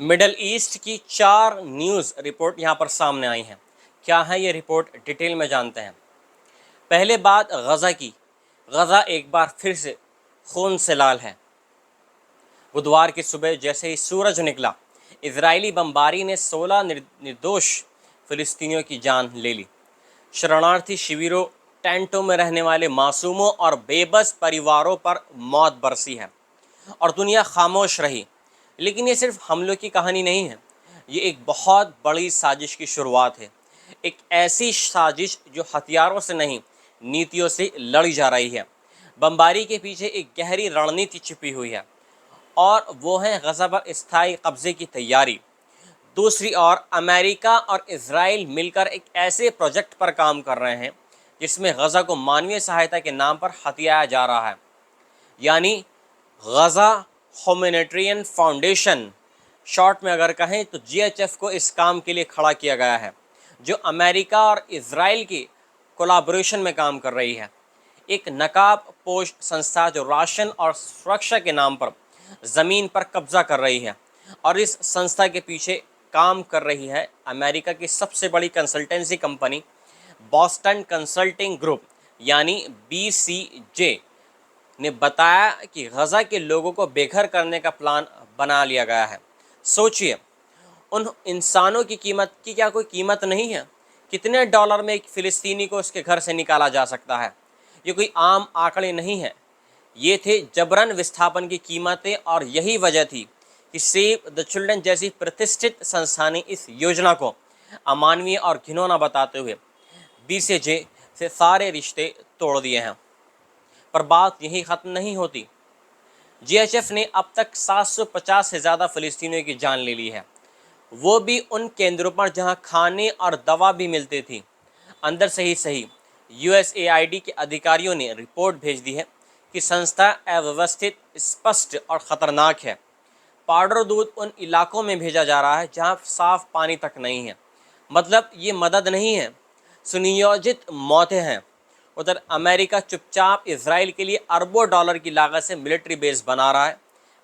Middle east की 4 news report यहाँ पर सामने आई हैं। क्या है ये रिपोर्ट, डिटेल में जानते हैं। पहले बात गज़ा की। गज़ा एक बार फिर से खून से लाल है। बुधवार की सुबह जैसे ही सूरज निकला, इजरायली बमबारी ने 16 निर्दोष फिलिस्तीनियों की जान ले ली। शरणार्थी शिविरों, टेंटों में रहने वाले मासूमों और बेबस परिवारों पर मौत बरसी है और दुनिया खामोश रही। लेकिन ये सिर्फ हमलों की कहानी नहीं है, ये एक बहुत बड़ी साजिश की शुरुआत है। एक ऐसी साजिश जो हथियारों से नहीं, नीतियों से लड़ी जा रही है। बमबारी के पीछे एक गहरी रणनीति छिपी हुई है और वो है गज़ा पर स्थायी कब्जे की तैयारी। दूसरी ओर अमेरिका और इजराइल मिलकर एक ऐसे प्रोजेक्ट पर काम कर रहे हैं जिसमें गज़ा को मानवीय सहायता के नाम पर हथियाया जा रहा है, यानी गज़ा ह्यूमैनिटेरियन फाउंडेशन। शॉर्ट में अगर कहें तो जीएचएफ को इस काम के लिए खड़ा किया गया है, जो अमेरिका और इजराइल की कोलाबोरेशन में काम कर रही है। एक नकाब पोश संस्था जो राशन और सुरक्षा के नाम पर ज़मीन पर कब्जा कर रही है, और इस संस्था के पीछे काम कर रही है अमेरिका की सबसे बड़ी consultancy company Boston consulting group यानी BCG ने बताया कि गज़ा के लोगों को बेघर करने का प्लान बना लिया गया है। सोचिए, उन इंसानों की कीमत की क्या कोई कीमत नहीं है? कितने डॉलर में एक फ़िलिस्तीनी को उसके घर से निकाला जा सकता है? ये कोई आम आंकड़े नहीं हैं, ये थे जबरन विस्थापन की कीमतें। और यही वजह थी कि सेव द चिल्ड्रन जैसी प्रतिष्ठित संस्था ने इस योजना को अमानवीय और घिनौना बताते हुए BCG से सारे रिश्ते तोड़ दिए हैं। पर बात यही ख़त्म नहीं होती। जीएचएफ ने अब तक 750 से ज़्यादा फ़िलिस्तीनियों की जान ले ली है, वो भी उन केंद्रों पर जहां खाने और दवा भी मिलती थी। अंदर से ही सही, USAID के अधिकारियों ने रिपोर्ट भेज दी है कि संस्था अव्यवस्थित, स्पष्ट और ख़तरनाक है। पाउडर दूध उन इलाकों में भेजा जा रहा है जहां साफ पानी तक नहीं है। मतलब ये मदद नहीं है, सुनियोजित मौतें हैं। उधर अमेरिका चुपचाप इसराइल के लिए अरबों डॉलर की लागत से मिलिट्री बेस बना रहा है।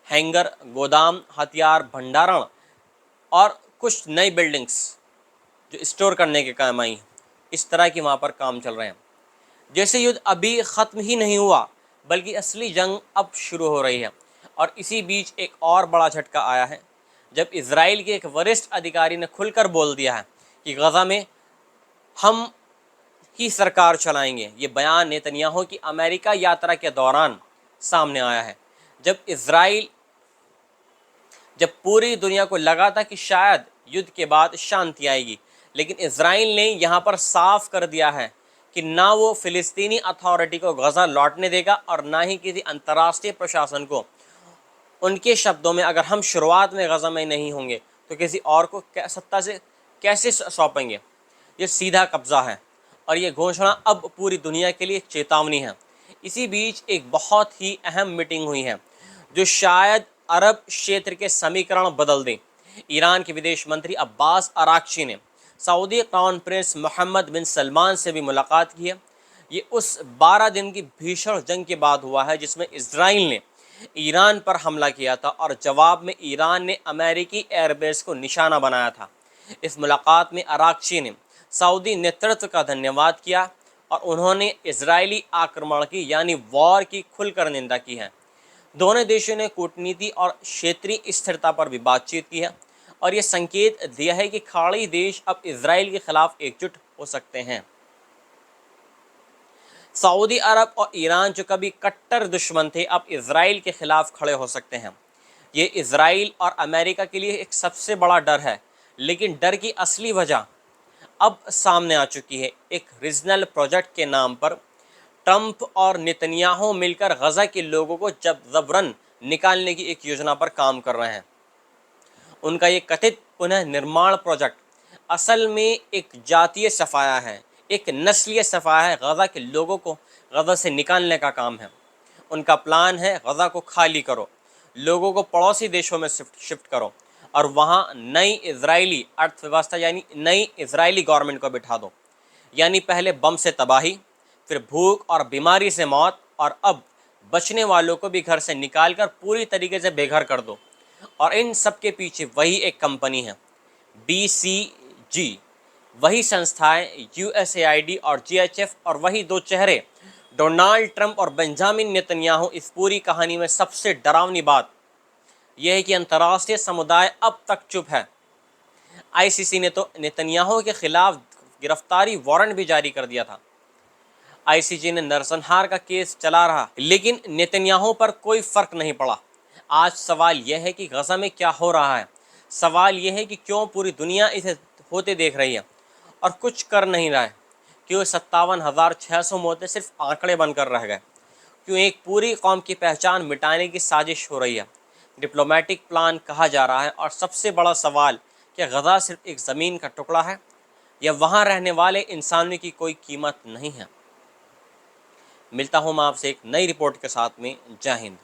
हैंगर, गोदाम, हथियार भंडारण और कुछ नई बिल्डिंग्स जो स्टोर करने के काम आई, इस तरह की वहाँ पर काम चल रहे हैं। जैसे युद्ध अभी ख़त्म ही नहीं हुआ, बल्कि असली जंग अब शुरू हो रही है। और इसी बीच एक और बड़ा झटका आया है, जब इजराइल के एक वरिष्ठ अधिकारी ने खुलकर बोल दिया है कि गज़ा में हम ही सरकार चलाएंगे। ये बयान नेतन्याहू की अमेरिका यात्रा के दौरान सामने आया है, जब पूरी दुनिया को लगा था कि शायद युद्ध के बाद शांति आएगी। लेकिन इजराइल ने यहाँ पर साफ कर दिया है कि ना वो फ़िलिस्तीनी अथॉरिटी को गज़ा लौटने देगा और ना ही किसी अंतर्राष्ट्रीय प्रशासन को। उनके शब्दों में, अगर हम शुरुआत में गज़ा में नहीं होंगे तो किसी और को सत्ता से कैसे सौंपेंगे। ये सीधा कब्ज़ा है और ये घोषणा अब पूरी दुनिया के लिए चेतावनी है। इसी बीच एक बहुत ही अहम मीटिंग हुई है जो शायद अरब क्षेत्र के समीकरण बदल दें। ईरान के विदेश मंत्री अब्बास अराक्ची ने सऊदी क्राउन प्रिंस मोहम्मद बिन सलमान से भी मुलाकात की है। ये उस 12 दिन की भीषण जंग के बाद हुआ है जिसमें इजराइल ने ईरान पर हमला किया था और जवाब में ईरान ने अमेरिकी एयरबेस को निशाना बनाया था। इस मुलाकात में अराक्ची ने सऊदी नेतृत्व का धन्यवाद किया और उन्होंने इजरायली आक्रमण की यानी वॉर की खुलकर निंदा की है। दोनों देशों ने कूटनीति और क्षेत्रीय स्थिरता पर भी बातचीत की है और ये संकेत दिया है कि खाड़ी देश अब इजराइल के खिलाफ एकजुट हो सकते हैं। सऊदी अरब और ईरान जो कभी कट्टर दुश्मन थे, अब इजराइल के खिलाफ खड़े हो सकते हैं। ये इजराइल और अमेरिका के लिए एक सबसे बड़ा डर है, लेकिन डर की असली वजह अब सामने आ चुकी है। एक रीजनल प्रोजेक्ट के नाम पर ट्रंप और नेतन्याहू मिलकर गज़ा के लोगों को जबरन निकालने की एक योजना पर काम कर रहे हैं। उनका ये कथित पुनः निर्माण प्रोजेक्ट असल में एक जातीय सफाया है, एक नस्लीय सफाया है। गज़ा के लोगों को गज़ा से निकालने का काम है। उनका प्लान है गज़ा को खाली करो, लोगों को पड़ोसी देशों में शिफ्ट करो और वहाँ नई इजरायली अर्थव्यवस्था यानी नई इजरायली गवर्नमेंट को बिठा दो। यानी पहले बम से तबाही, फिर भूख और बीमारी से मौत, और अब बचने वालों को भी घर से निकाल कर पूरी तरीके से बेघर कर दो। और इन सब के पीछे वही एक कंपनी है, BCG। वही संस्थाएं USAID और GHF, और वही दो चेहरे डोनाल्ड ट्रंप और बेंजामिन नेतन्याहू। इस पूरी कहानी में सबसे डरावनी बात यह है कि अंतर्राष्ट्रीय समुदाय अब तक चुप है। ICC ने तो नेतन्याहू के खिलाफ गिरफ्तारी वारंट भी जारी कर दिया था। ICC ने नरसंहार का केस चला रहा, लेकिन नेतन्याहू पर कोई फर्क नहीं पड़ा। आज सवाल यह है कि गजा में क्या हो रहा है। सवाल यह है कि क्यों पूरी दुनिया इसे होते देख रही है और कुछ कर नहीं रहा है। क्यों 57,600 मौतें सिर्फ आंकड़े बनकर रह गए। क्यों एक पूरी कौम की पहचान मिटाने की साजिश हो रही है, डिप्लोमेटिक प्लान कहा जा रहा है। और सबसे बड़ा सवाल, क्या गजा सिर्फ एक ज़मीन का टुकड़ा है या वहाँ रहने वाले इंसानों की कोई कीमत नहीं है। मिलता हूँ मैं आपसे एक नई रिपोर्ट के साथ में। जय हिंद।